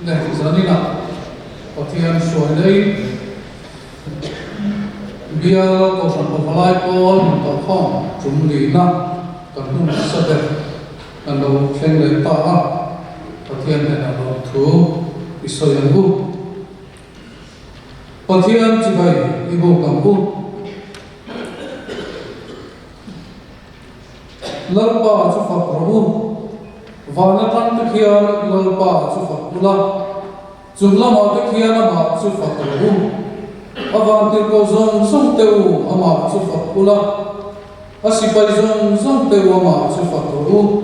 này giờ đi nào có thiên soi đây bia có sản phẩm lai Paul có không chúng đi nào cần hung sơ đẹp cần đầu khen lấy ta có thiên này là đầu thứ bị soi ăn bu có thiên chỉ vậy đi bộ cầm bu lalpa chu Phật Prabhu và nó tăng thực hiện lalpa chu Phật Bula chúng la mà thực hiện là mà chu Phật Prabhu avan til ko zong zong teu ama chu Phật Bula asipai zong zong teu ama chu Phật Prabhu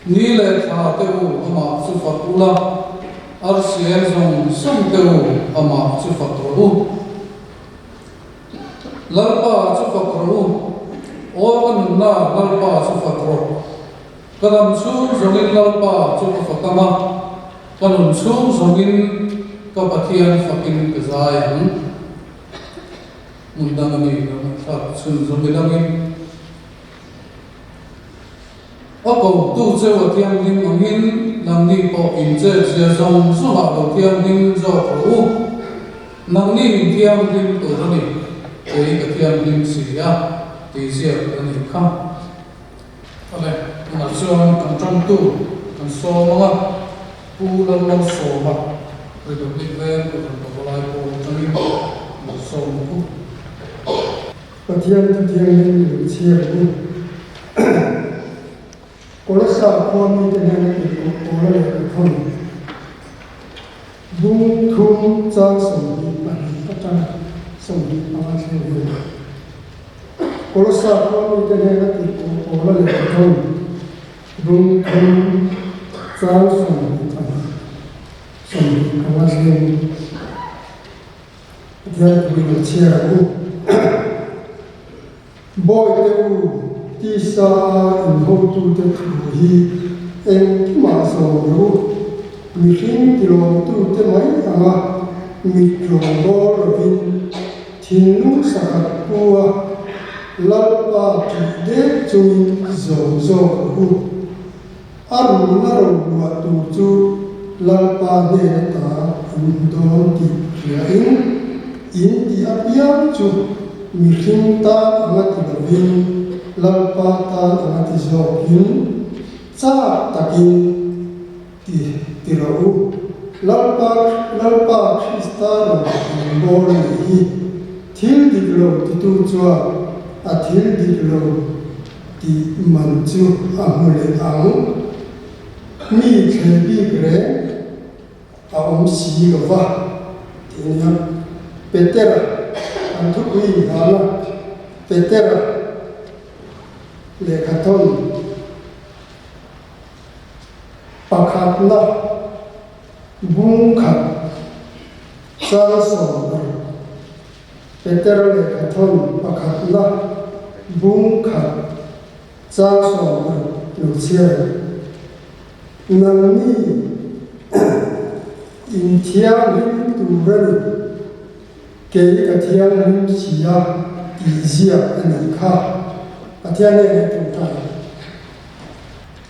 ni le tha teu ama chu Phật Bula arsiel zong zong teu ama chu Phật Prabhu lalpa chu Phật Prabhu Okan na lalpa su fatro, kadam su zongin lalpa su fatama, kanun su zongin kapatian fakin kezayan, mundangani namat sun zongilangin. Ako tu sewa tiang ling angin nang ni po inje sia zong su ha do tiang ling zo pro, nang ni tiang ling tu rani, ei ka tiang ling siya. Thì giờ là những không, vậy mà cho anh trong tu, anh so mà pu lần lần so mà, rồi được đi về rồi được lại po trong đi một so pu. Và thiên linh chia pu, có lúc sao con đi đến đây thì có là không, bung thun trang sông đi bản tất cả sông đi bao nhiêu Kalau sahaja kita hendak itu orang yang tahu, belum tahu sampai kawas yang dia berbicara itu, boy itu tisa info tu tertuhi, masuk itu, mungkin kilo tu temai ama mikro lebih tinu sangat kuat. Lalpa kide cuy zo hu aru naru waktu cu lalpa deta indon di kiain di apian cu mikinta angat lebih lalpa ta angat zokin ca takin di tirau lalpa kristal boleh til di lo itu cua athil diklo di manju amule ang mi khebi gre aom si gwa tinya petera antu kui hala petera lekhaton pakhatna bungkha sa so petera lekhaton pakhatna bungkha cha so lucia nangni inthia lim turani ke kathia lim sia izia ani kha kathia ne tuta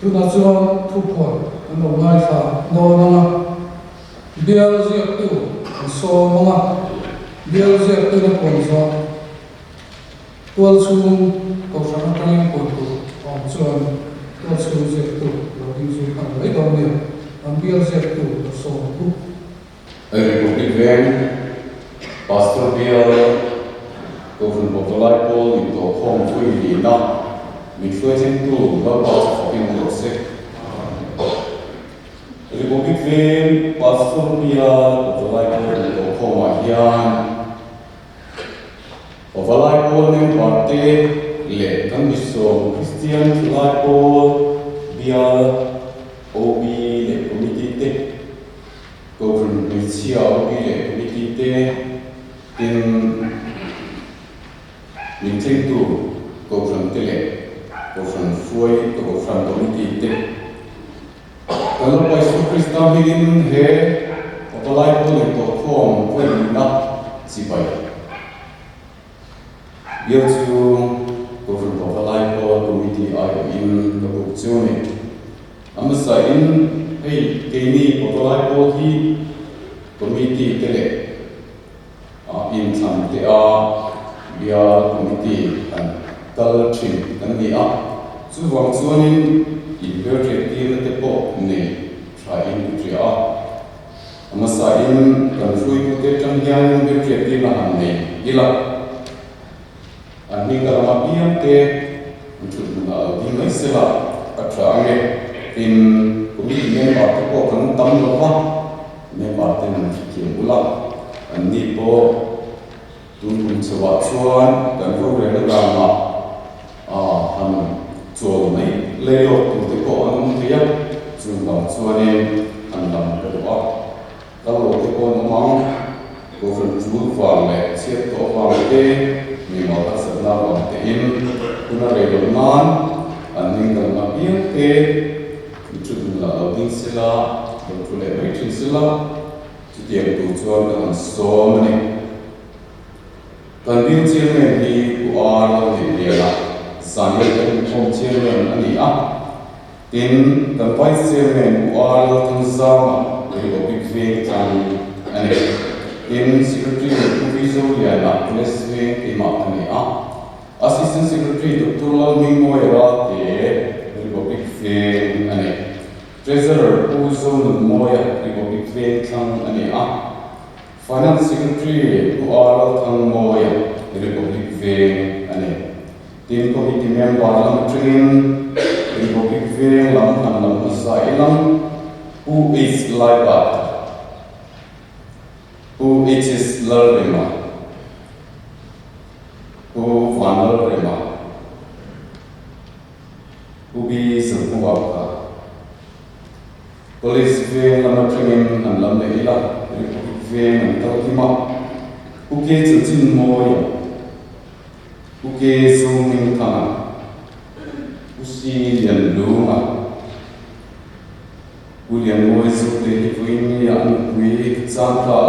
tu na chuan thu phon no ngai sa no na bial zia tu so manga bial zia tu na pon so tual chung cầu sáng tăng của ông chuan tual chung zia tu lo ding chu kan lấy dom ne am bial zia tu so tu Republic Van Pastor Bial Governor Botolai Paul into home free Lina Mitsuechen tu lo pa sa fucking lose Republic Van Pastor Bial Botolai Paul into home Ahian Botolai Paul nem parte le kan biso Christian Botolai Paul Bial OB le committee Governor Lucia Ogile Committee tin Minting tu Governor Tele Governor Fuai to Governor Committee kalau Yesus Kristus hidin he Otolai pun itu kom pun nak sipai biar tu Governor Otolai pun Committee ayo in kebutuhan amasain hey kini potolai po hi committee tele in tham te a bia committee an kal thin kan ni a chu wang chuanin in ber tre ti na te po nei try in tri a amasa in kan rui pu te tang hian ber tre ti na han nei ila an ni kalama biam te chu na di mai sela atra nge in committee member te po kan tam lo wa member te nan ki ula an ni po tun kun chawa chuan kan ro re na ma han chuan mai le lo tu te po an thia chu ba chuanin an lam ka wa ka lo te po no mang ko ran chu wa le che to wa te mi ma ta sa na wa te in kuna re lo man an ning dal ma pian te chu la ding sila ko le mai chin sila chu tiang tu chuan kan so mani kan bin chairman ni ku ar ni lela sanel kan thom chairman ani a tin kan vice chairman ku ar thang sama ni ko big fake chan ani tin secretary ku viso ya na press ve ki ma ani a assistant secretary dr lal ming mo ya te ni ko big fake ani treasurer ku zo mo ya ni ko big fake chan ani a Finance Secretary who are Moya, the Republic Vale, and Team Committee Member Lam Train, Republic Vale, Lam Asylum, who is Libat, who is Lerima, who Van Lerima, who is Muaka, Police Vale, Lam Train, and Lam Neila. Về mình tao khi mà ok chữ chinh môi ok zoom mình thằng usi liền đúng mà u liền môi zoom để với mình ăn quý sang thà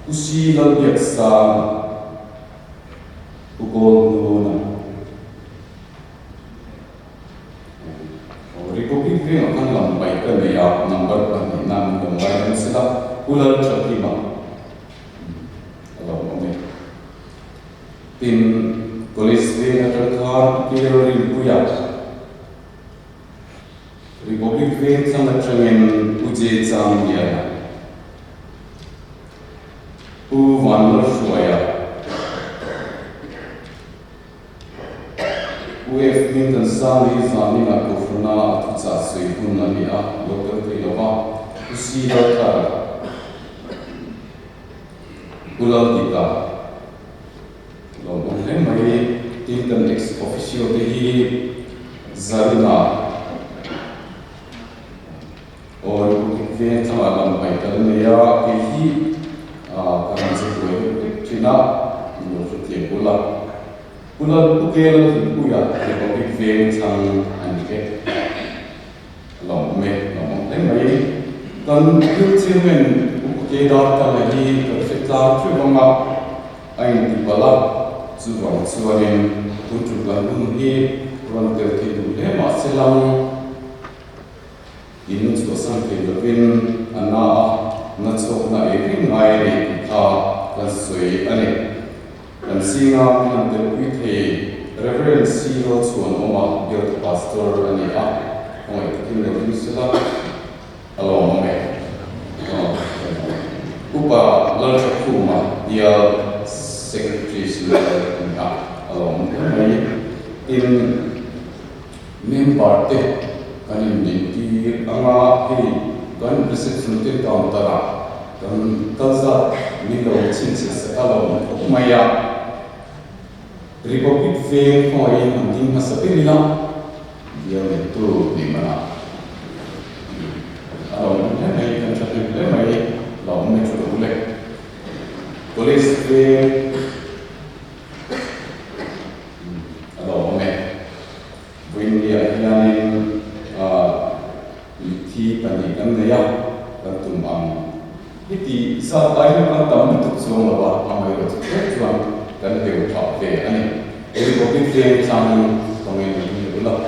usi lần việc sang u cô luôn à Republic về nó khăn lòng bảy cái này à number bằng năm đồng bảy nó sẽ là ular terima kalau mau tim polis di Jakarta kiri buya Republik Vin sangat cengen uji jam dia vanler suaya UF minta sami sami nak kufna tu sasui pun nani ah dokter terima usi dokter Pulau kita, lombong mai tintan ex officio dehi Zarina, or kita malam mai kalnya kehi kanan sesuai Cina, menurut dia pulau bukel buya Republik Vien sang anike, lombong mai kan chairman ke data lagi la thui bang ma ai ni bala chu wang chuanin tu chu la nun hi ron te ti du le ma selang in chu sang te lo vin ana na chok na e ring ngai ni tha kan sui ani kan singa kan te pi the reverend CEO chuan oma youth pastor ani a oi kin le ni sela alo me upa large kuma dia secretary sila ka along in member te kanin di anga hi kan reception te down tara kan kalza ni lo chin se along maya Republic Vale koi anting masapirila dia itu di mana along ni kan chatin le mai lòng mình chủ động lên police về lòng mình vinh địa hiền thi bản địa căn này là tụm bằng thì sao tay nó đang tầm tục xuống là bạn mà người được chết chuan cần đều thọ về anh ấy có biết riêng sang còn mình nhiều lắm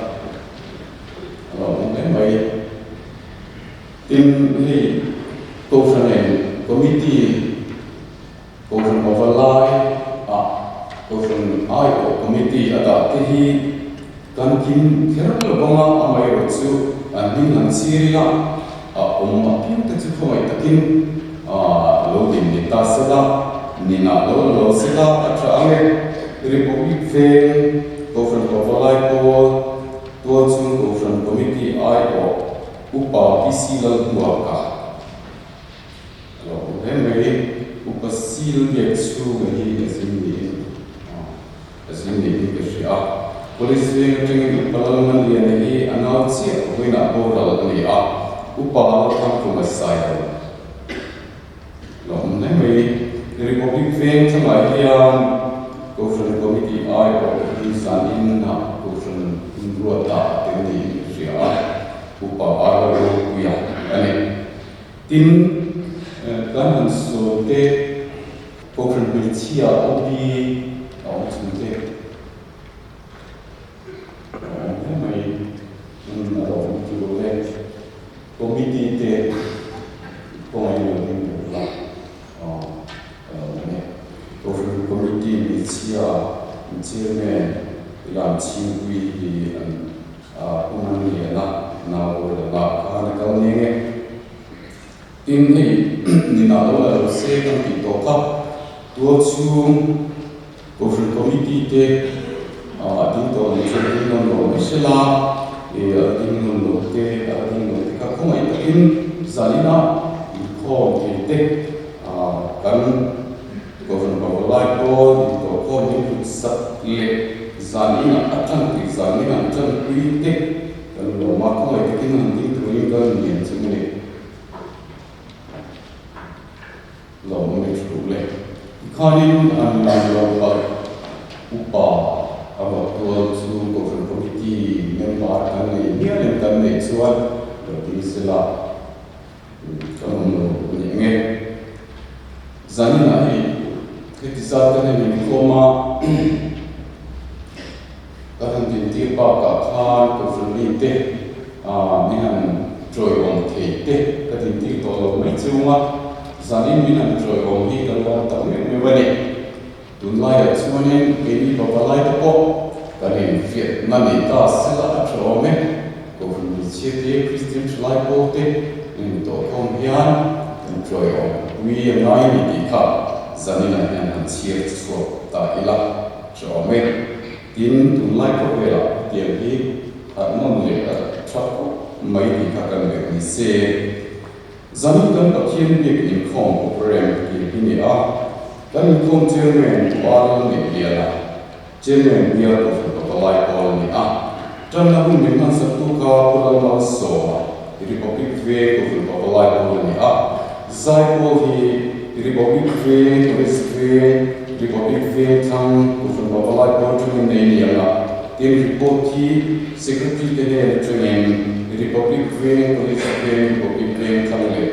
lòng mình mấy tin hi conference committee conference overlay conference IO committee ada hi kan kim kheral bonga amai ro chu an din han siria umma pin ta chu khomai takin lo din ni ta sela ni na lo sela atra ame republic fe conference overlay ko tua chung conference committee IO upa pisilal buaka lo hemei upa sil ye chu ngi azin ni kashia police wing tring palalman ye nahi announce hoina boral ni upa kam ko masai lo hemei republic wing thamai hian conference committee IO sanin na conference ruata teni ria upa arlo kuya ani tin kan so te conference miltia obi au chunte mai alo ki le committee te koi no ni la conference committee miltia chairman lam chingui hi unan liana na ora la kana kalnge tin hi ni na lo se kan ki to ka to chu conference committee te din to ni chen no no sela din no no te din no te ka khomai takin zalina kho te kan conference overlay ko to ko ni sat le zalina atan ti zalina atan te kan lo ma ko ai takin han din to ni kan ni chimne lo me chule kanin an lo ba upa aba to chu conference committee member kan ni ni kan ni chuan lo ti sila kan no ni nge zanina hi kritisa kan ni koma kan din ti pa ka khan conference te ni han joy on te kan din ti to lo mai chunga zanin minan joy om hi kalwa ta me bani tunlai chuanin keni babalai ta po kanin fiat mani ta sela atome ko fu chiete christian chlai po te in to kom hian joy om wi nai ni ti kha zanin an an chier chu ta ila chome tin tunlai ko vela tiam hi non le thak mai ni kha kan le ni se zanin kan pathian bik in khom program ki ni kan khom chairman wal ni liana chairman bia to palai pol ni tan na hun min man satu ka pulal ma so republic ve to palai pol ni zai ko hi republic ve police ve republic ve thang to palai pol tu ni liana tin report hi secretary te training republic ve police ve republic ve thang le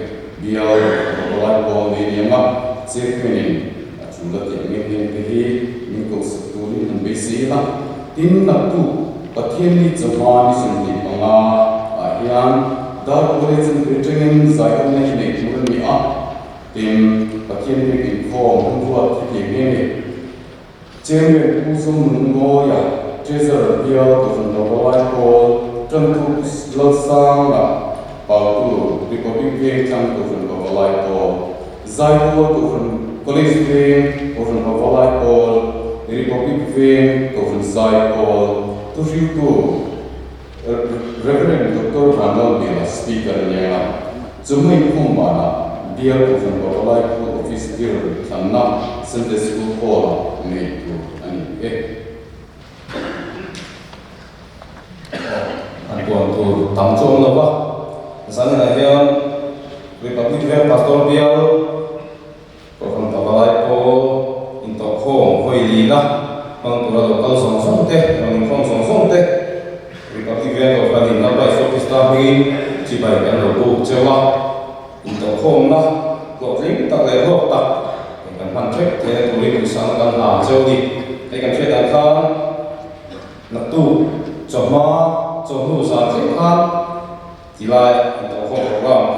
bia palai pol ni ma chairman chula te nge te hi ni ko satu ni an be se la tin na tu pathian ni chama ni sin ni panga hian dar college in training zai ne ne tur ni tin pathian ni in form ruwa ti nge ne chairman kusum ngo ya treasurer bia to no palai pol tan tu lo sang la pa tu republic ve chang to no palai pol zai ko to police wing of an overlay pol, the republic wing of an side pol, to you to Reverend Dr. Randall Bela, speaker in Yanga, Zumai Kumbana, dear of an overlay pol office dear, Sana, Sunday school hall, made to an anh còn từ tắm trộm đâu quá sáng ngày kia republic wing pastor bill còn tao lại có in tao không hơi lì la bằng tụi nó đâu sống sống thế bằng không sống sống thế vì các cái việc của gia đình nó phải số kita mình chỉ phải cái đầu buộc chơi vào in tao không la gọi dính tao lại hộp tao cần hoàn check thế tụi mình sáng cần làm chơi đi hay cần chơi đàn khăn nạp tu cho má cho hú sáng chơi khăn thì lại in tao không có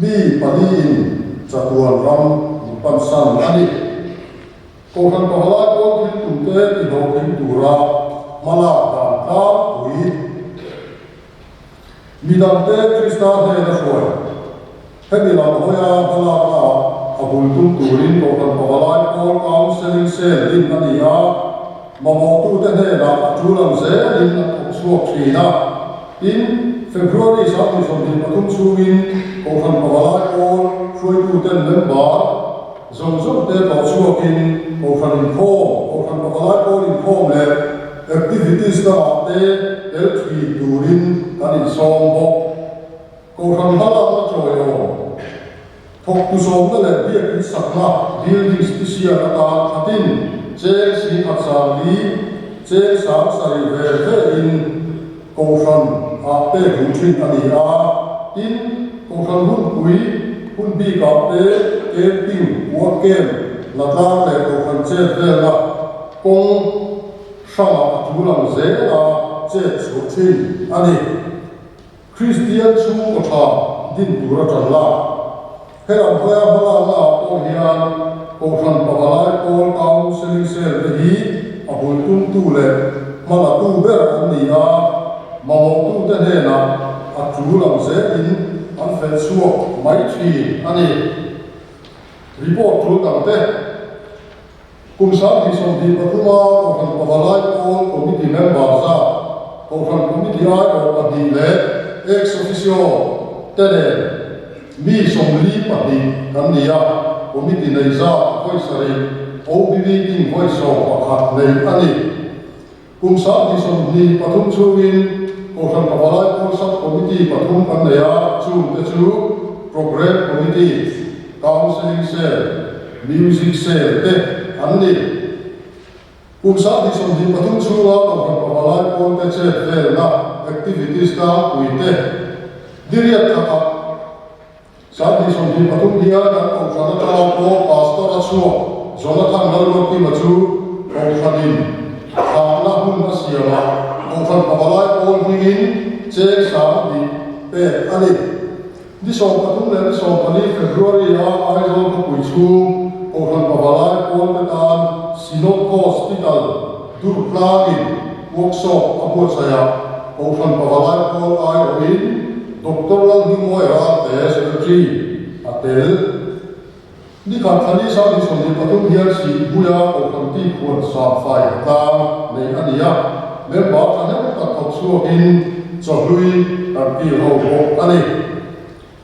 mi paliin chatuan ram pansan ani ko kan pahala ko tumte ti ho kin tura mala ka ta ui midante krista he na foi hemi la hoya mala ka abul tum turin ko kan pahala ko counseling se din ania mamotu te he na chulam se din na suok thina in February sa ni som din patum chuin ko kan pahala ko soi tu ten member zong zong te to chuakin ko kan pahala ko in form le activities na te L3 turin kan in som bo ko kan hala na choyo thok tu som na le bi ki sakna building special ta khatin che si atsali che sang sari ve in ko kan a pe rutin ani a in ko kan hun pui hun bi ka te ke ping wa kem la ta le ko kan che ve la kong shama tu lam ze la che chu thin ani Christian chu ko tha din tu ra tan la he ram hoya bala la ko hian ko kan pa bala ko counseling se te hi a bul tum tu le mala tu ber an ni a mamotu te he na a chu lam ze in an fel suok mai thi ani report tu tam te kum sa thi som di patuma ko kan pabalai ko committee member sa ko kan committee ai ko pa di le ex officio te le mi som li pa di kan nia committee nei za koi sari OBV ding koi so pakhat nei ani kum sa thi som di patum chuin ko kan pabalai ko sub committee patum kan nia chu te chu program committee counseling cell music cell te anni kum sa thi som di patum chuwa ko kan pabalai ko te che vel na activities ta uite diriat ka sa thi som di patum dia na ko sana ta ko pastor achu Jonathan Naloti machu ko khadim na hun asiama ko kan pabalai ko hingin che sa di pe ani di som patum le di som pani February ya ai zo ko puichu ko kan pabalai ko tan Sinop Hospital Durplagin workshop abu saya ko kan pabalai ko ai oin Dr. Lang Himoya te secretary atel ni kan thani sa di som di patum hian si buya ko kan ti khon sa fai ta nei ania member thane ta thok chuakin chahlui kan ti ho bo ani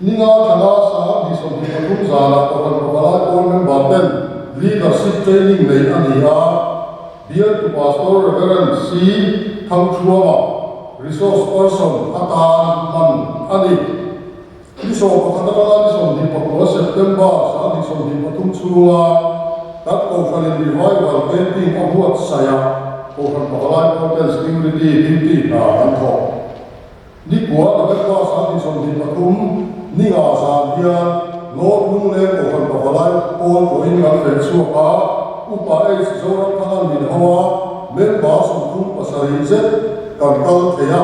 ninga thana sa di som di patum zala ko kan pabalai ko member ten leadership training nei ania dear to pastor reverend C Thangchuama resource person atan man ani di so pathatala di som di pakwa September sa di som di patum chua tat ko falin revival camping abuat saya ko kan pabalai ko ten security duty na antho di kwa na ba sa di som di patum ni ga sa dia Lord nung le ko kan pabalai ko ko in kan fel chuka upa ai zorak thangan min hawa memba som kum pasari je kan kal theya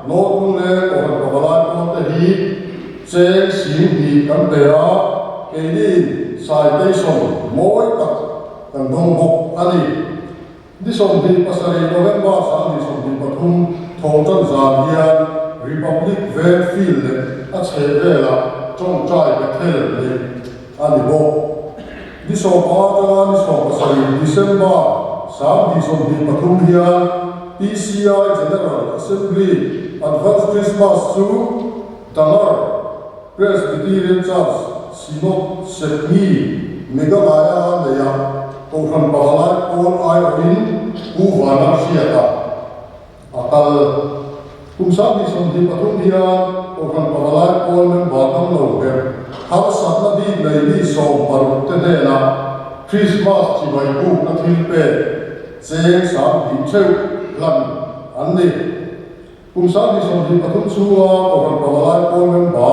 Lord nung le ko kan pabalai ko te hi che sim hi kan te a ke ni citation moi tak kan dong bok ani di som di pasari November sa di som di pathum thotan za hian Republic Van Field a che vela trong trai ka thel le ani bo di so pa ta ni so pasari December sa di som di pathum hian PCI General Assembly Advanced Christmas to Dangar Presbyterian Church Sinop Sekmi Meghalaya Leya ko kan pabalai ko ai in uvana siata akal kum sa di som di pathum hian ko kan pabalai ko men batam lo ke har satna di nei di so parut te na Christmas chi bai bu na thil pe che sa di cheu lan anni kum sa di som di pathum chuwa ko kan pabalai ko men ba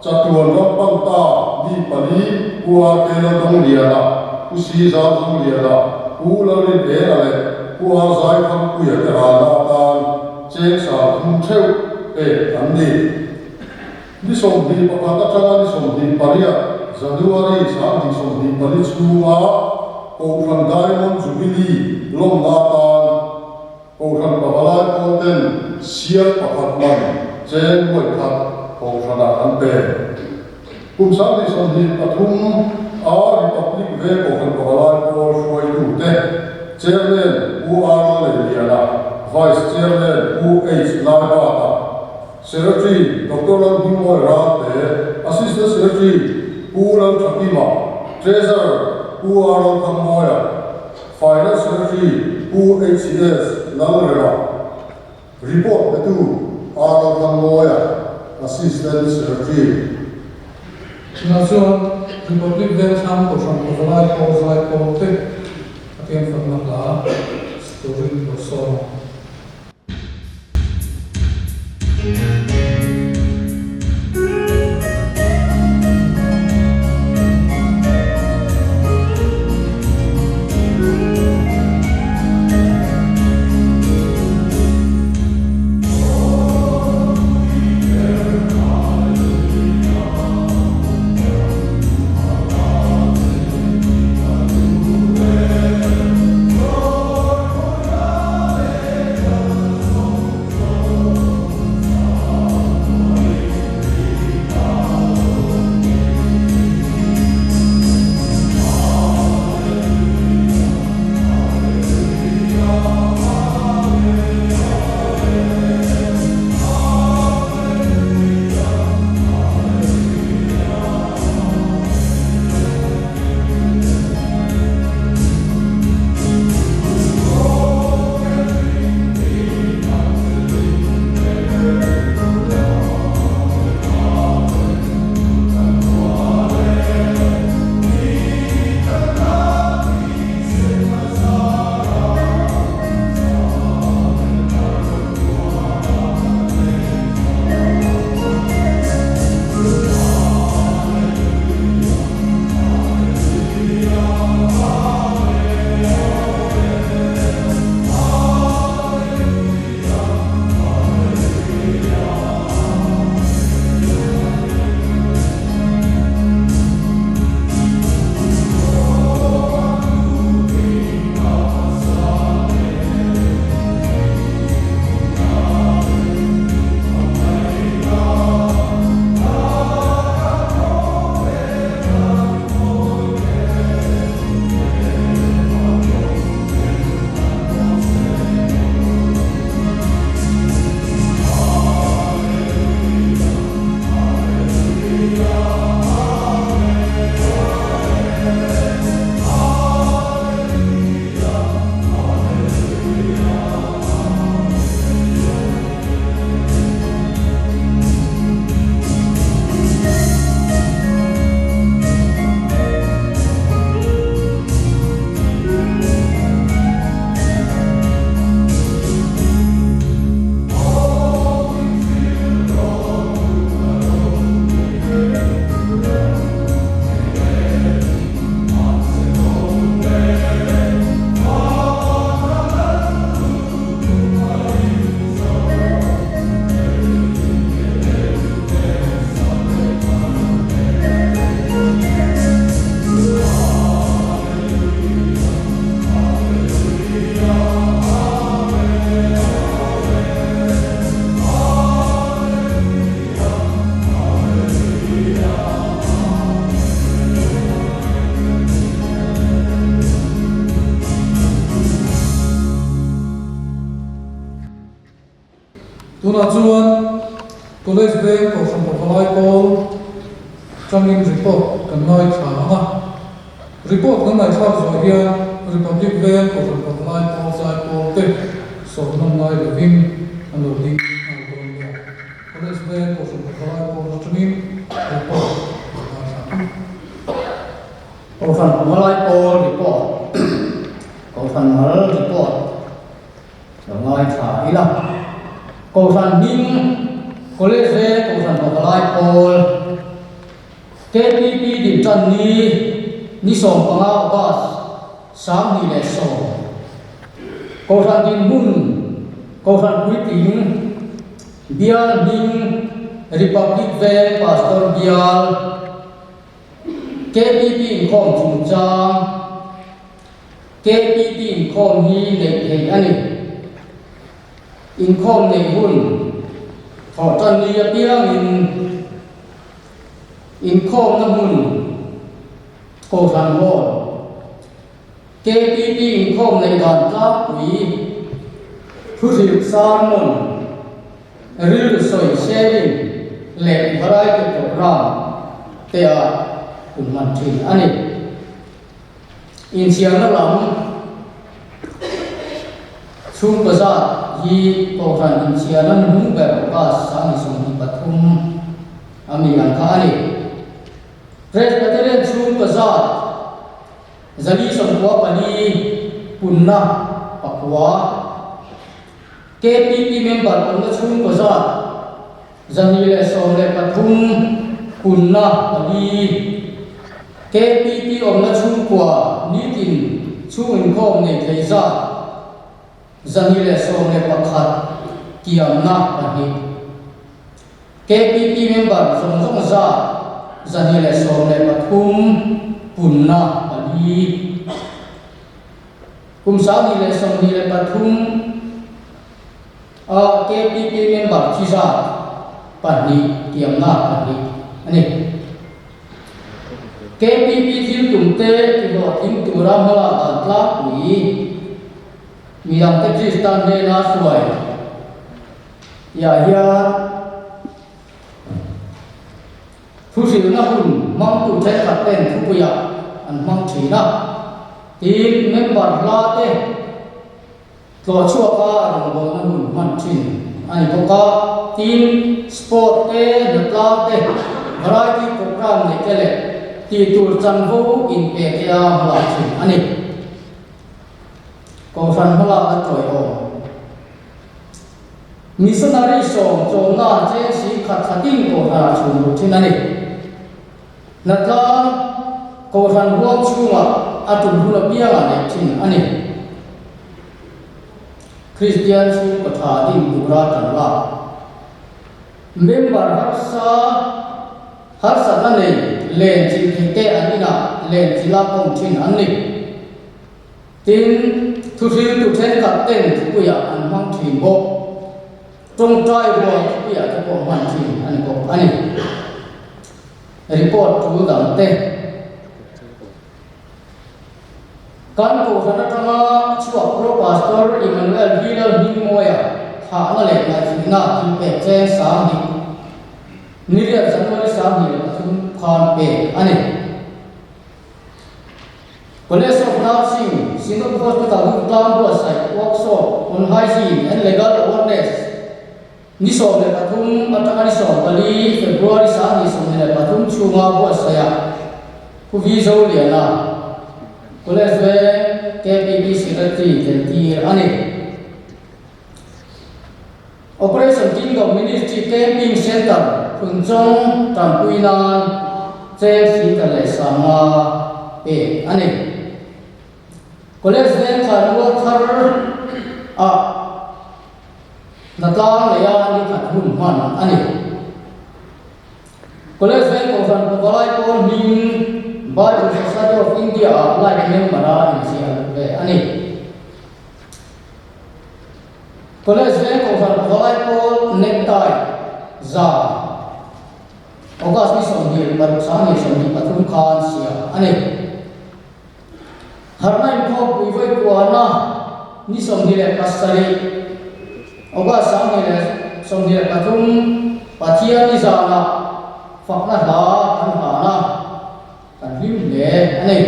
chatuan rampang ta di pali kuwa ke na dong liana usi za dong liana ula ri de ale kuwa zai kham ku ya ra na tan che sa thum cheu e anni Ni som di pakata changa ni som di paria January sa ni som di pali chua ko ran diamond jubilee lom natan ko ran babalai konten sial pakatman chen moi khat ko ran an pe kum sa ni som di pathum a republic ve ko ran babalai ko foi tu te chairman u ar le liana vice chairman u h laibata Secretary Dr. Bimoy Rate, Assistant Secretary Pural Chakima, Treasurer Puaral Kamoya, Finance Secretary PHCS Nalreva, Report to Aral Kamoya, Assistant Secretary. National Republic Vietnam ko from Overlay Politic, again from Nagla, story of Soro. Tuna chuan college bank ko from Overlay Pol changin report kan ngai thanga report kan ngai thak zo hian Republic Bank ko from Overlay Pol sai Pol te so nam ngai levin an lo ding an don ya college bank ko from Overlay Pol changin report ko from Overlay Pol report ko from report ngai tha ila ko san ning college ko san Overlay Pol KPP din chan ni som panga bas sam ni le so ko san din mun ko san pui ting bial ning Republic Van Pastor Bial KPP Inkom Chungchang KPP Inkom Hi Nei Ani Inkom Nei Hun Thọ Trần Lia Piang Inkom Nam Hun Cô San Ho KPP Inkom Nei Gan Tla Quý Thu Thiệp San Mon Ril Soi Sharing Lệ Variety Program Tia Kun Man Thin Ani In Siang Na Lam Chung Baza Hi Program In Siang Na Hung Bel Ba Sang Song Hi Pathum Ami Ang Kha Ani Presbyterian Chung Baza Zali Som Kwa Pani Punna Pakwa KPP member on the Chung Baza Zanile Somle Pathum Punna Ali KPP on the Chung Kwa Nitin Chung Inkom Ne Theiza Zanile Somle Pakhat Kiamna Pani KPP member Zongzong Za Zanile Somle Pathum Punna Ali Kumsanile Somle Pathum KPP member Chisa Pani Kiamna Pani Ani KPP Thil Tumte Kibo Tim Turam Hala Atla Ui Midang Tajistan De Na Suai Ya Thusil Na Hun Mang Tu Chen Katen Thupuya An Mang China Tim member La Te Tlo Chua Ka Rong Bo Na Hun Man Chin Ani Toka Team Sport Te Natla Te Variety Program Ne Kele Ti Tur Chan Vo In Pe Kya Hala Chin Ani Ko San Hala Na Troi Om Missionary Song Chong Na Che Si Khat Khating Ko Na Chung Ru Chin Ani Natla Ko San Huang Chunga Atun Hula Pianga Ne Chin Ani Christian Chung Patha Dim Dura Tanla Member Harsa Nane Len Chin Khite Anina Len Chila Kong Chin Anni Tin Thusil Tu Chen Kat Ten Thupuya An Mang Chin Bo Trong Trai Bo Thupuya Thupo Man Chin Ani Bo Ani Report Tu Dam Te Kan Ko Sana Tanga Chua Pro Pastor Emmanuel Hilal Himoya Tha Na Le Na China Kim Pe Chen Sang Hi Niriat January Sang Hi Pathum Khan Pe Ani College of Nursing Singapore Hospital Plan Website Workshop on Hygiene and Legal Awareness Nisom Le Pathum Atanga Nisom Bali February Sang Hi Som Le Pathum Chunga Website Kuvizo Liana College Way KPP Secretary Tentir Ani Operation Kingdom Ministry Camping Center Punjong Tampuinan James Hitale Sama Pe Ani College Way Khanwa Thar Natang Leya Ni Khathun Man Ani College Way Kosan Pagalai Pon Ning Bible Society of India like member in Siam Ani College Bank of Alcohol Necktie Za August ni Somhil Barusani Somhil Pathum Khan Siam Ani Harnain Kop Uivai Kuana Ni Somhil Pasari August Somhil Pathum Pathia Ni Zana Fakna Ha Kanhana Lim Le Ani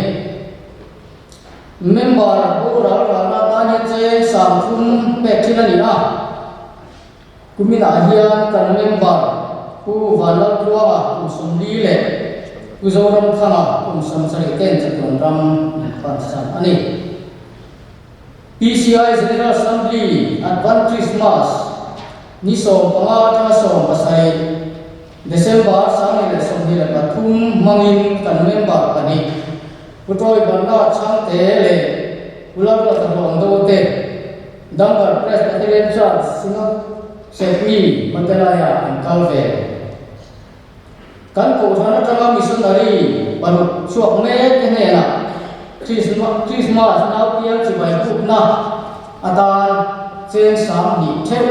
Member Oral Rana Tanya Che Samthun Pekina Nina Kumina Hian Kan Member Ku Vanal Tua Ku Sumli Le Ku Zoram Thana Ku Samsari Ten Chakon Ram Pansan Ani PCI General Assembly Adventist Mass Nisom Pangata Som Pasai Desember Sang Ile Som Ile Pathum Mangin Kan Member Pani Putoi Banda Chang Te Le Ular La Thabong Do Te Dambar Presbyterian Church Singa Sepi Matalaya and Calve kan ko sana tanga missionary baru suak me ke ne na Christmas na piang chi bai ku na atan chen sam ni the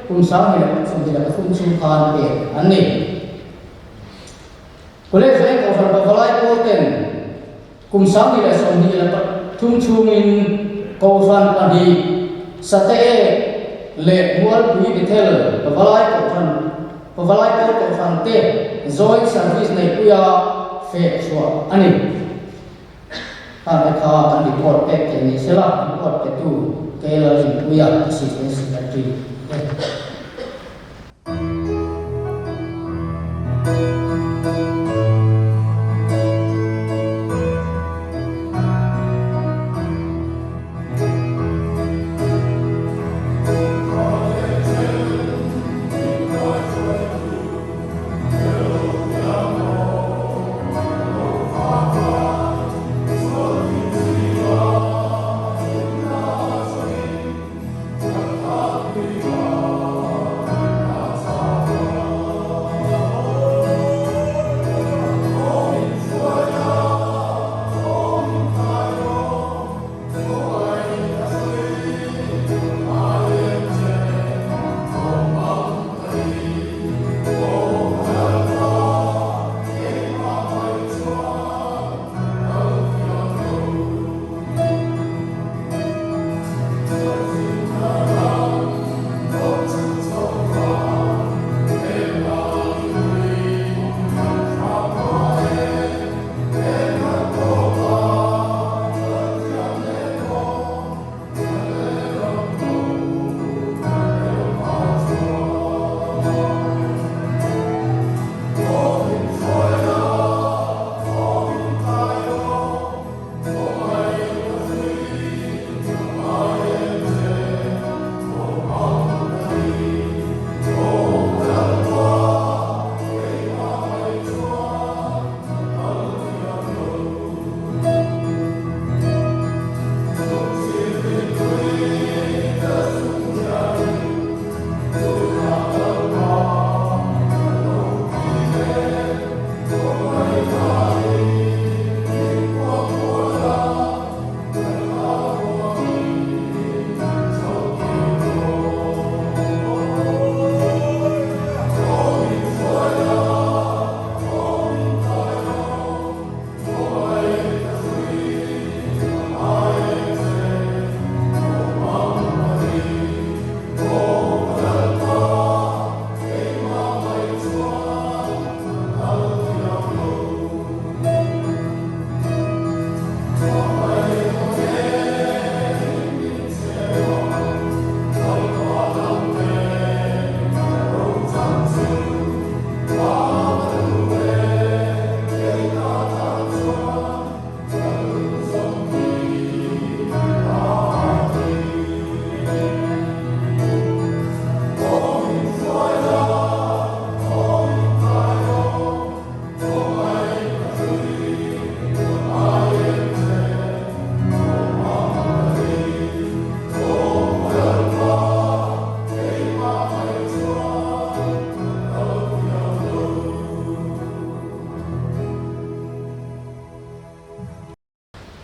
kum sam ni sum di la kum sum khan pe an ni kole se ko san ba balai ko ten kum sam ni la sum di la thum chung in ko san pa di sate le mual pui di thel ba balai ko san ko san te joint service nei puya fe so ani kha kan report pe ke ni sela report pe tu ke la rin puya si secretary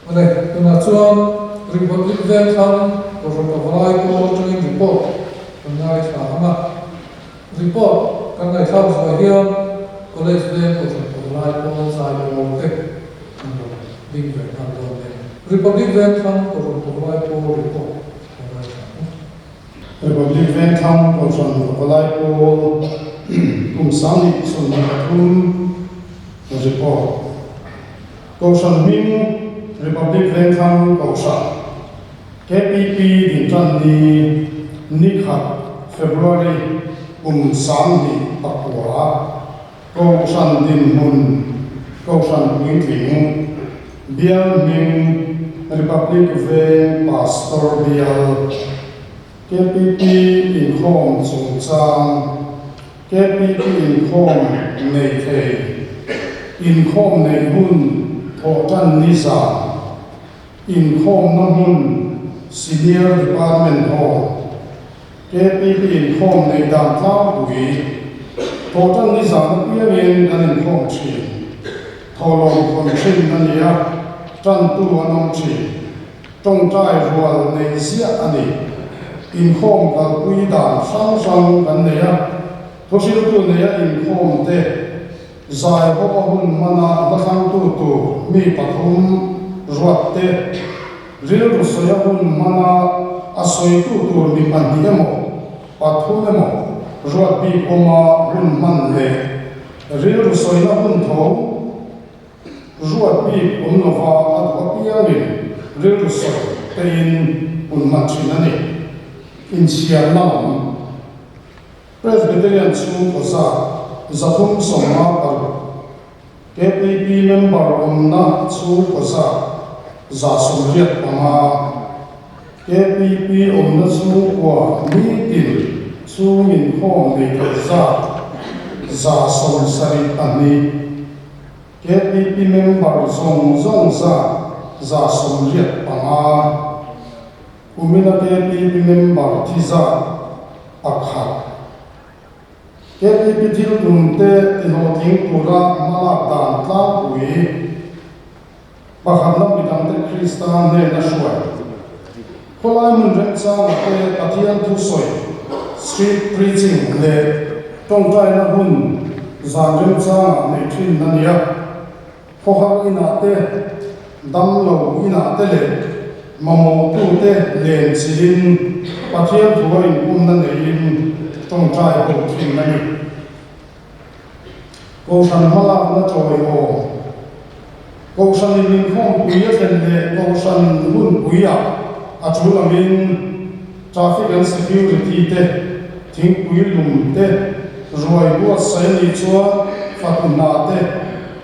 Vale, tuna chuan Republic Vel Thang ko ro ka vai ko join report kan ngai tha ama report kan ngai thau so hian college vel ko ro ka vai ko sai ko te ding ve kan do ne Republic Vel Thang ko ro ka vai ko report Republic Ven Thang ko son ko lai ko sang son na thum ko report ko son min Republic Ven Thang ko sa KPP din tran ni nikha February sang ni pakwa ko san din hun ko san min ting biang min Republic Ven Pastor Bial KPP in home chung chang KPP in home nei thei in home nei hun tho tan ni sa in home na hun senior department hall KPP in home nei dam tla bui thổ chân đi giảm bia viên anh em không chỉ thổ lòng còn trên anh em chân tu anh ông chỉ trong trai ruột này giết anh em in không cả quy đàn sang sang anh em thổ sĩ tu này in không thế dài có hôn mana bắt sang tu mi bắt hôn ruột thế riêng rồi soi hôn mana asoi tu mi pan đi em bắt hôn em ruột bị oma hôn man lệ riêng rồi soi na hôn thấu ruột bị ôm nó vào ăn có bia mình riêng rồi soi tên hôn man chuyện này in xiên nam Presbyterian School của sa zathum soma par KPP member omna School của sa za sumriat pama KPP omna School của mi tin chu min khom ni za som sari ani KPP member zong za sumriat pama umina KPP member thiza akhat KPP thil dumte tino thing tura malak dan tlang ui pakhat lam bidang te Kristan ne na shuai kholai mun rem chang te pathian thu soi street preaching le tong tai na hun zan rem chang ne thin na nia khohar ina te dam lo ina te le mamo tu te len chilin pathian thuai um na nein trong trai hồ thìn này câu san hala na trôi hồ câu san mình không quý trên lệ câu san hun quý à chú là mình traffic and security te thing quý lùm te rồi buat say đi chua phát na te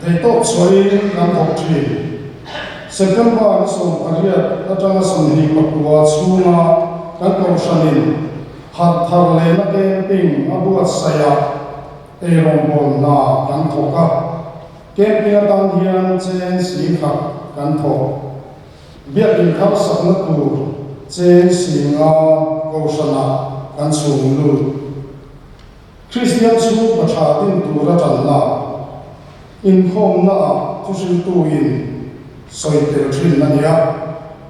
thấy tốt xoay làm học trì September song ariat atanga samni pakwa chunga kan câu sanin hạt thar le na camping abuat saya erong bol na kan thoka camping dan hian chen si khat kan tho biak in khar sak na tur chen si nga ko sana kan chung lu Christian chu patha din tura chan na in khom na thu sin tu in soi tel thin na nia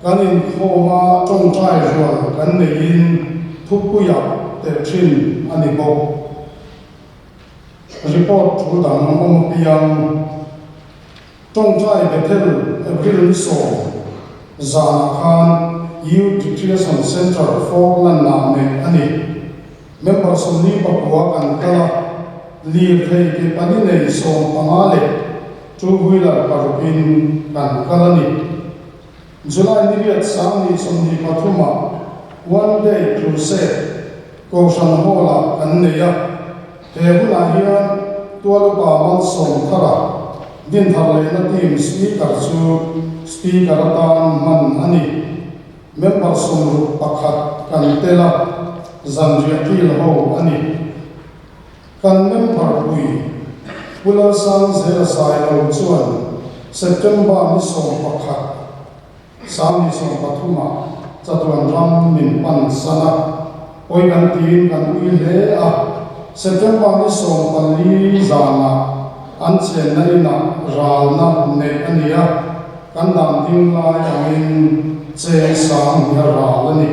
kan in khoma trong trai rual kan nei in thupuya te thin ani bo report thu dang om piang trong trai Bethel April so zana khan youth recreation center for lan na me ani members of ni pakwa kan kala li thei ke pani nei so pamale two wheeler parupin kan kala ni July ni riat sang ni som ni pathuma one day crusade ko san hola kan neya te huna hian tual pa mal som thara din thar le na team speaker tan man ani member som pakhat kan tela zanria til ho ani kan member ui pula sang zera sai lo chuan September ni som pakhat sam ni som pathuma chatuan ram min pan sana oi kan tin kan ui le a September ni som pali zana an chen na ina ral na ne ania kan dam ding lai amin che sang ya ral ani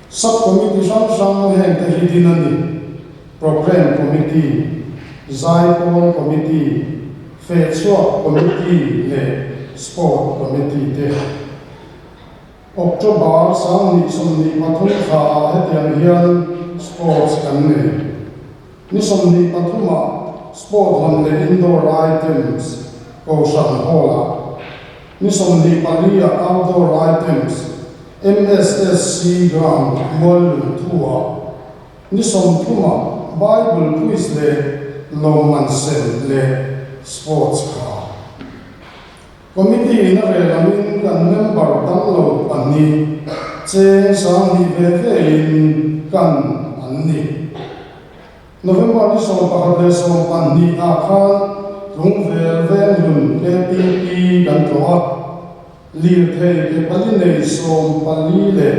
sub committee sang hen te hi din ani program committee zaipol committee fechwa committee le sport committee te October sang ni som ni pathum kha hetian hian sports kan ne ni som ni pathuma sport han le indoor items ko san hola ni som ni palia outdoor items MSSC ground mol thua ni som thuma Bible quiz le loman sen le sports kha committee na relamin kan member download ani che sang ni ve in kan anni November ni som pakhat le som ani a khan rung vel hun KPP kan toa lir the ke pali nei som pali le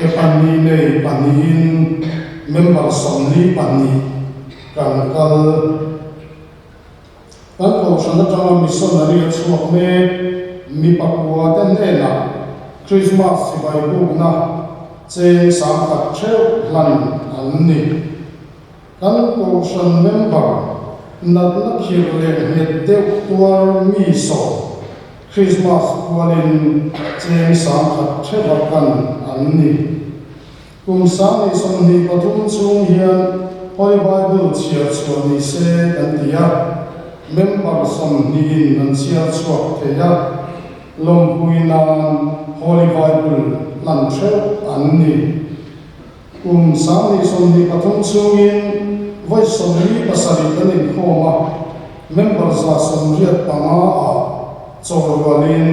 ke pani nei panin member som ni pani kan kal kan ko sana chama missionary chuak me mi pakua ten ena Christmas si bai bu na che sam khat theu lan an ni kan ko san member nat na khir le he deu tuar mi so Christmas walin che sam khat theu kan an ni kum sang ni som ni pathum chung hian Holy Bible chia chuan ni se kan tia member som ni in an chia chuak theya lom puinan Holy Bible lan theu an ni sang ni som ni pathum chung in voi som ni pasari kan in khoma member za som riat panga a chorwalin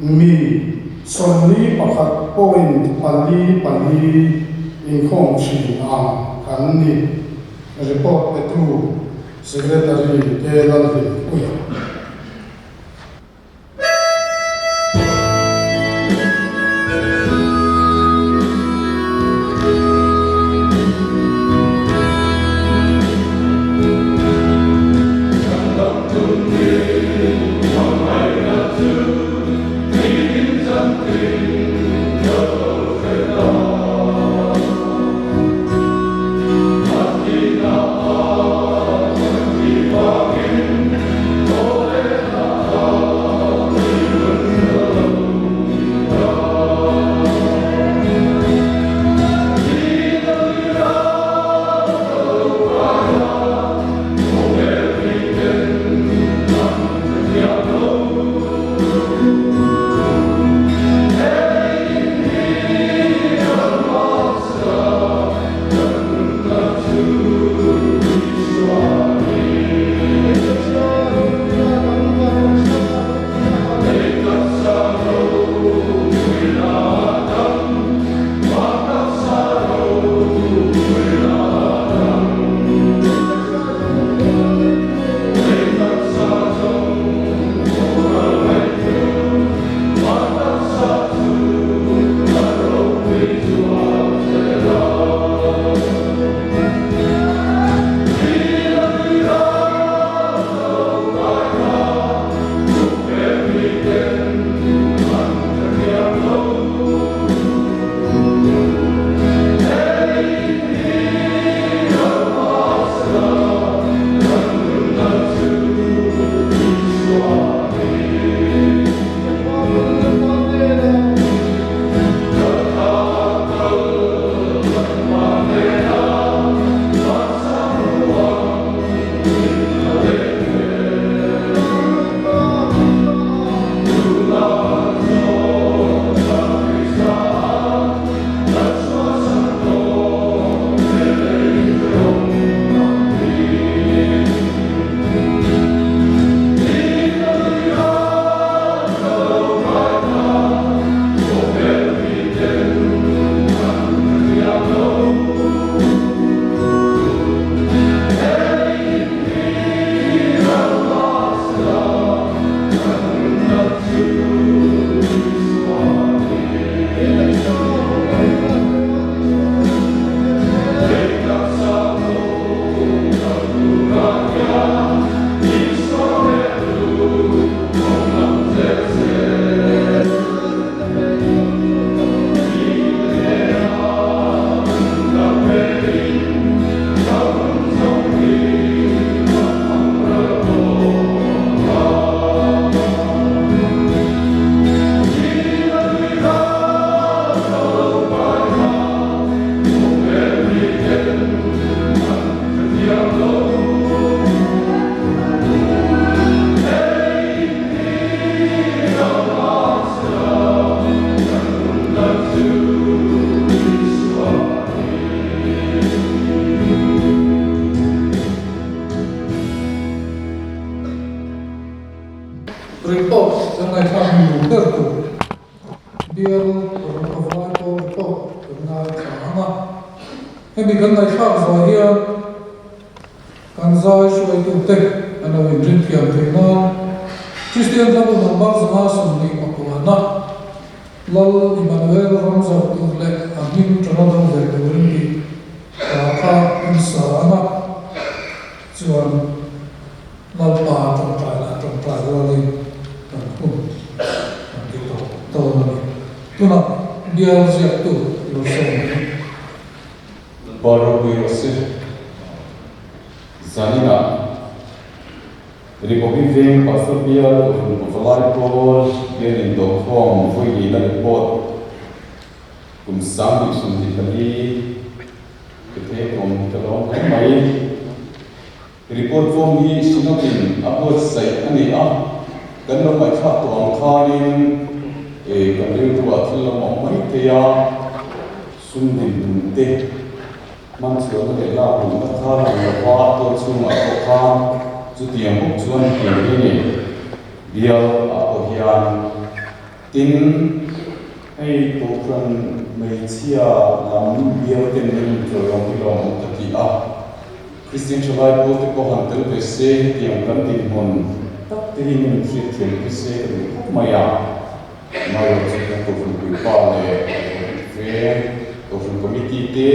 mi som ni pakhat point pali in khom thri ang kan ni report petu secretary kelan uya report yang akan diundur biar orang itu kena sama. Kami kena syar zahir kan zahir suai tu tek anda wujud yang kenal. Kristian tahu nampak zahir sendiri makuana. Lalu Emmanuel Ramzan tu lek amin terhadap berdoa kakak insana. chuan lau pa trong trại rồi đi còn hùng còn đi to rồi tu nào biar siap tu lo sen baru biasa zanina jadi kopi veng pasal biar overlay pol biar indo form voi di dalam pot kumsam di sini kali kita kalau mai report form ni sinokin upload site ani kan lo mai kha tuang khanin kan ri tu athil lo mai te ya sundin te man chuan le la hu na kha la wa to chunga ko kha chu tiang buk chuan ke ni dia a o hian tin ai to kran mai chia lam dia ten ni to yong ti lo ta ti Christian Chalai po te ko hantel pe se tiang kan tin mon tak te hin ni se thiam pe se ko maya mai lo se ko fu pa le fe ko fu committee te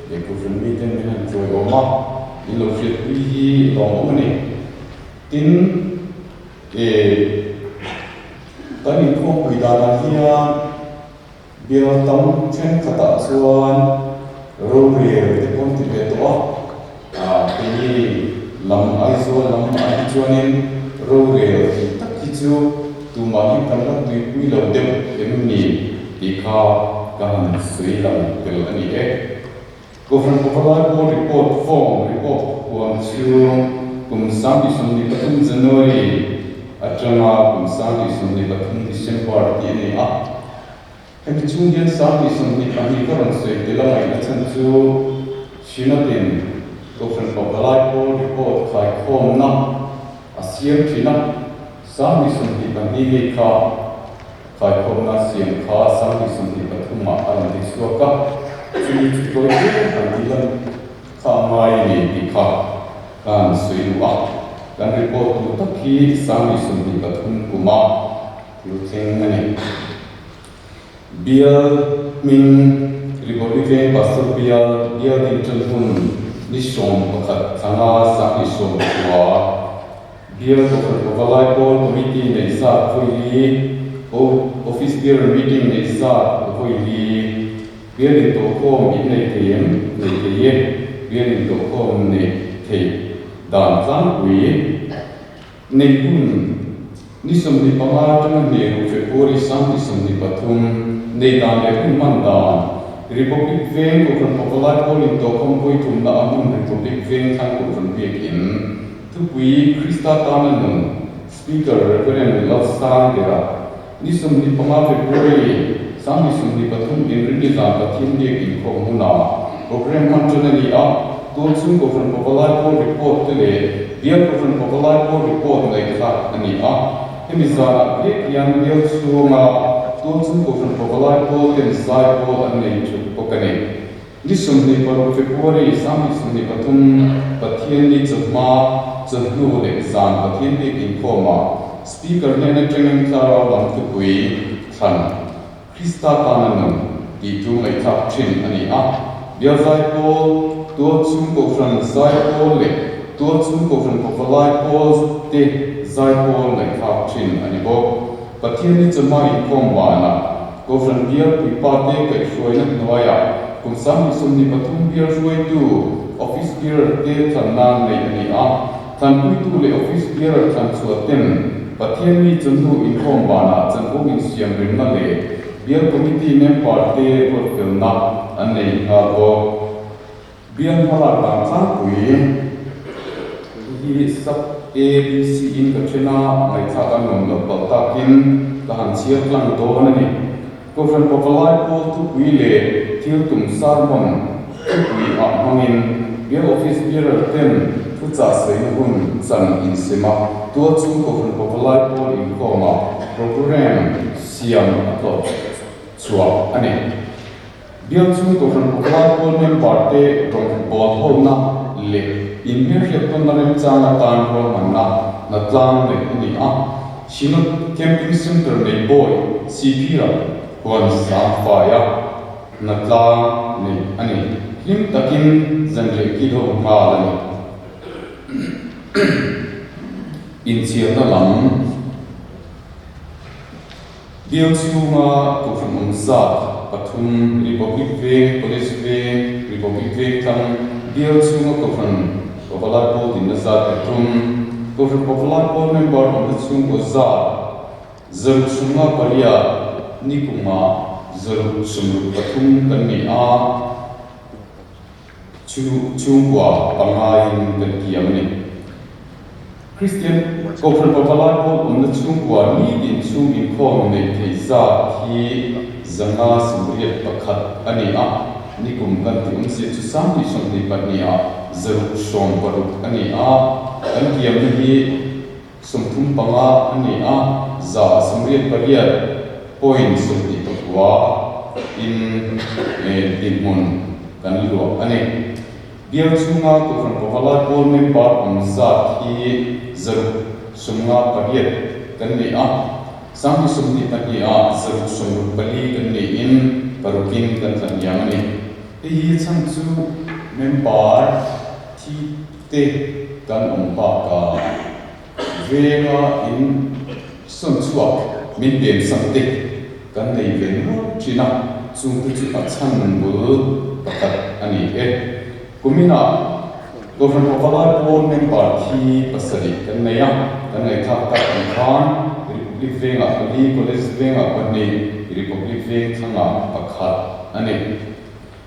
le ko fu meeting ni han joy oma ni lo se hi lo mo ni tin tan ni ko pui da na hia bia tam chen khata chuan ro re te kon ti le to ini lam aizo lam ai chuanin ro re tak ki chu tu ma hi kan la tui pui lo dem em ni ti kha kan sui lam tel ani ko fan ko la ko report form report wan chu kum sam di sum ni patum January atanga kum sam di sum ni patum December ti ni kan chung gen sam di sum ni kan ni karon se te la mai na chan chu shinatin ko fan ko balai ko report khai khom na asiam thina sami sum hi kan ni mi kha khai khom na siam kha sami sum hi pathuma an di suaka chuni ko ni kan di lan kha mai ni di kha kan sui wa kan report tu takhi sami sum hi pathum kuma lu theng ani bial min republican pastor bial din chulhun ni som pakhat thanga sa ni som wa biar ko balai ko committee nei sa khoi office beer meeting nei sa khoi li biar ni to ko mi nei them nei te ye biar ni to ko nei te dan tlang wi nei hun ni som ni pama tang ne ru fe pori sam ni som ni pathum nei dan le hun man dan Republic Veng ko kan populai polin to kom koi tum na amun Republic Veng kan ko kan pekin tu pui Krista tanan speaker Reverend Love Sang dera ni sum ni pama February sam ni sum ni pathum in ri za pathim de in ko huna program man chunani to chung ko kan populai pol report te le dia ko kan populai pol report nei kha ani hemiza le kian dia chunga to chung ko kan populai pol ten sai pol an nei chu pokane ni sum ni par February sam ni sum ni pathum pathian ni chuma chnu le zan pathian ni in koma speaker ne na training thara lam tu pui khan Krista tanan di tu mai thak thin ani bia zai pol to chung ko kan zai pol le to chung ko kan populai pol te zai pol le thak thin ani bo pathian ni chuma in koma na ko kan bia pi pa te kai shoi na noya kum sam ni sum ni pathum bia shoi tu office beer te thanna nei ani than pui tu le office beer than chuaten pathian ni chundu in khom bana chanko in siam rin na le beer committee member te ko felna an nei ha bo bian hala ta cha pui hi sab ABC in ka chena mai cha kan nom lo pa takin ka han chiak lang do na ni ko fan populai ko tu pui le thil tum sarmon tu pui mangin beer office beer ten cha sei na hun chan in sema to chung ko hun populai pol in koma program siam to chua ani biang chung ko hun populai pol men parte rong bol hona le in me riat ton na rem cha na tan ro manna na tlang le ni sino camping center nei boy CP ra kon sa fa ya na tlang ni ani him takin zanre ki do ma la ni in chiam na lam bial chunga ko from zat pathum republic ve police ve republic ve thang bial chunga ko from popular po din na zat pathum ko from popular po member on the chung ko zat zaru chunga paria ni kuma zaru chunga pathum kan ni a chungwa pangain kan kiam ni Christian ko from popular po on the chungwa ni din chung in khom ne theisa hi zanga simriat pakhat ani a ni kum kan ti unsi chu sam ni som ni pania zaru som paru ani a kan kiam ni hi sumthum panga ani a za simriat paria point som ni pakwa in mun kan lo ani biar chunga ko from popular po member on za hi zaru sunga pariat kan ni a sami sumni pati a zaru sum pali kan ni in parukin kan san yang ni hi chang chu member ti te kan pa ka vega in sun chuak min dem sam te kan nei ven china chung chu a chan bu pakat ani kumina go from popular po member thi pasari kan neya kan nei thak tak khan republic venga ali college venga pani republic veng thanga pakhat ani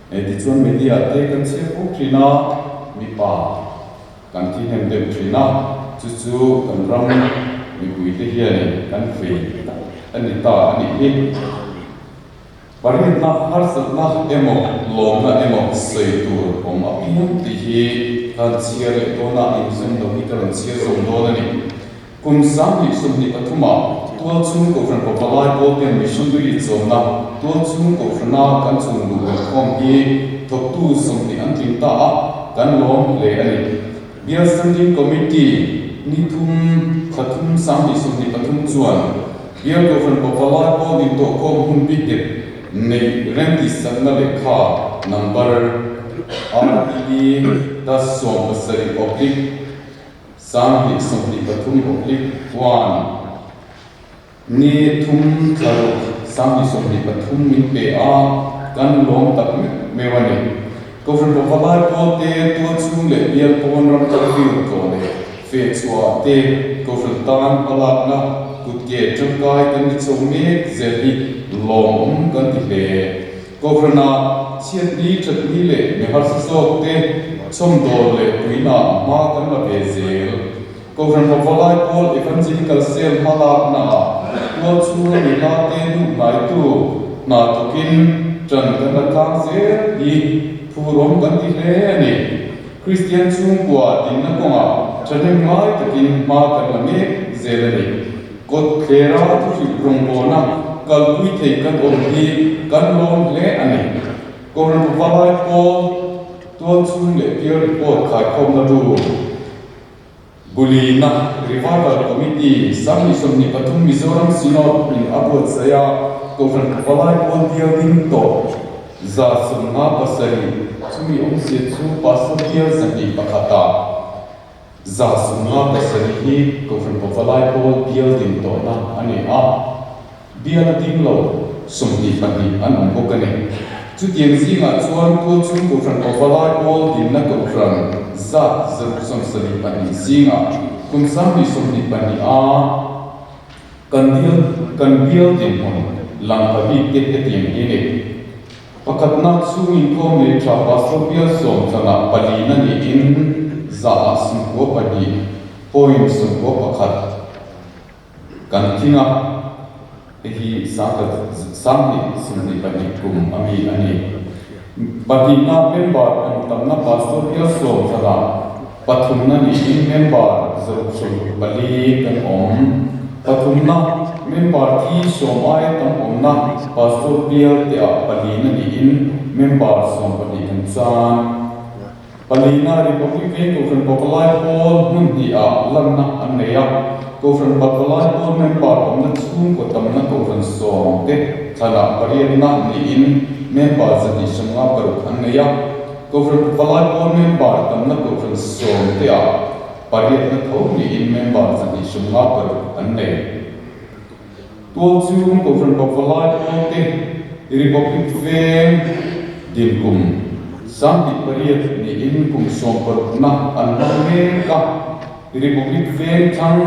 di chuan media te kan che po trina mi pa kan thi hem dem trina chu kan ram mi hui te hian kan fe ani ta ani hi Parit na harsat na emo lom na emo seitur om apiam tihi kan chia le to na insun do hitaran chia zom do na ni kum sam ni sum ni pathuma to chung ko fran popalai po pian mission du i zom na to chung ko fran na kan chung du khom hi thok tu sum ni an tin ta kan lom le ani bia standing committee ni thum khathum sam ni sum ni pathum chuan bia ko fran popalai po ni to khom hun bi te nei renti sanna lekha number RTD das som pasari public sam hi somni pathum public 1 ni thum tharo sam hi somni pathum min pe a kan long tak mewani ko from popalai po te to chung le bial pon ram ta fiu ko le fe chua te ko from tan palak na kut ke changkai kan ni chome zeli lom kan ti le ko from na chiat ni chat ni le me har so te chom do le puina ma kan la be zel ko from popalai po evangelical sel malak na to chu ni la te du mai tu na to kin chan kan la ka zel ni purom kan ti le ani Christian chung kwa din na ko nga chanem mai takin ma kan la me zel ani kot khera tu fi prong bona kal pui thei kan om hi kan lom le ani ko ran popalai po to chung le peer report khai khom na du Bulina Revival Committee Sami Somni Pathum Mizoram Synod in Abot Saya Govern Popalai Po Dialing To Za Sunga Pasari Sumi Om Sietsu Pasabiya Zani Pakata Za Sunga Pasari Hi Govern Popalai Po Dialing To Na Ani A Biya Ding Lo Somni Pani An Ombokane Chu Tiang Zinga Chuan To Chung Govern Popalai Po Dinna Govern Za Som Sari Pani Zinga Kum Sami Somni Pani A Kan Biel Din Hon Lang Pabi Ket Etiam Hine Pakat Na Chu In Kom Ne Cha Pastor Biel Som Chana Pani Na Ni In Za Asim Ko Pani Poim Som Ko Pakat Kan Tinga Ehi Sakat Sami Somni Pani Kum Ami Ani Pani Na Member Tam Na Pastor Biel Som Chana Pathum na ni in member zaru som bali kan om pathum na member thi somai tam om na pastor bial te a bali na ni in member som bali kan chan bali na republic ko kan popalai po mun hi a lam na an neya ko kan popalai po member om na chung ko tam na ko kan som te chala bali na ni in member zani somga paru an neya Govern Popalai Po member tam na govern som te a pariat na thau ni in member zani sunga par an nei tuam chu ko fran babalai te republic fem din kum sambi pariat ni in kum som par na an me ka republic fem thang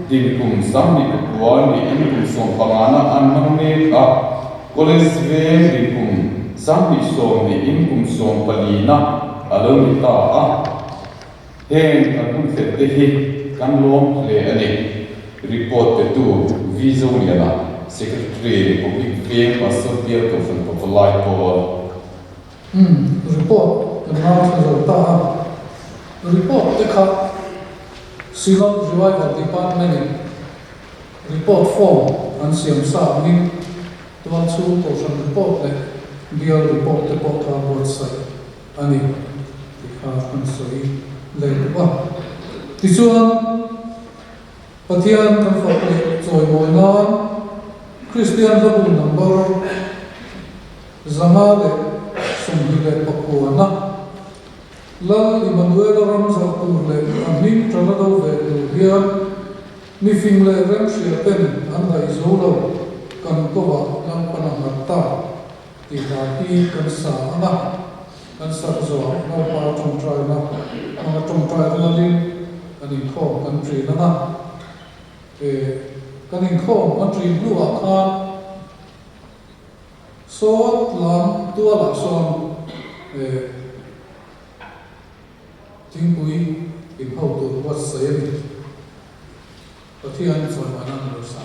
din kum sambi wa ni in kum som pangana an me ka college fem din kum sambi som ni in kum som palina alo ni ta a hen kan fet te hi kan lom le ani report te tu viso ni na secretary republic fem pastor pier to fan populai po report the march resulta report te kha silon revival department report form an siam sa min tuan chu ko san report le bial report te po ka website ani kha an soi le wa ti chuan pathian kan fa le choi moi na Christian level number zama le sumhi le pakuana la Emmanuel ram sa tur le amin tralado ve hia mi fing le rem sia pen an dai zolo kan ko wa lam panamata ti da ti kan sa ana kan sa zo no pa tong trai na ma tong trai la din ani kho kan tri na kan in kho kan tri lu a kha so lam tua la son ting pui in hậu tu wat sai pathian choi manan lo sa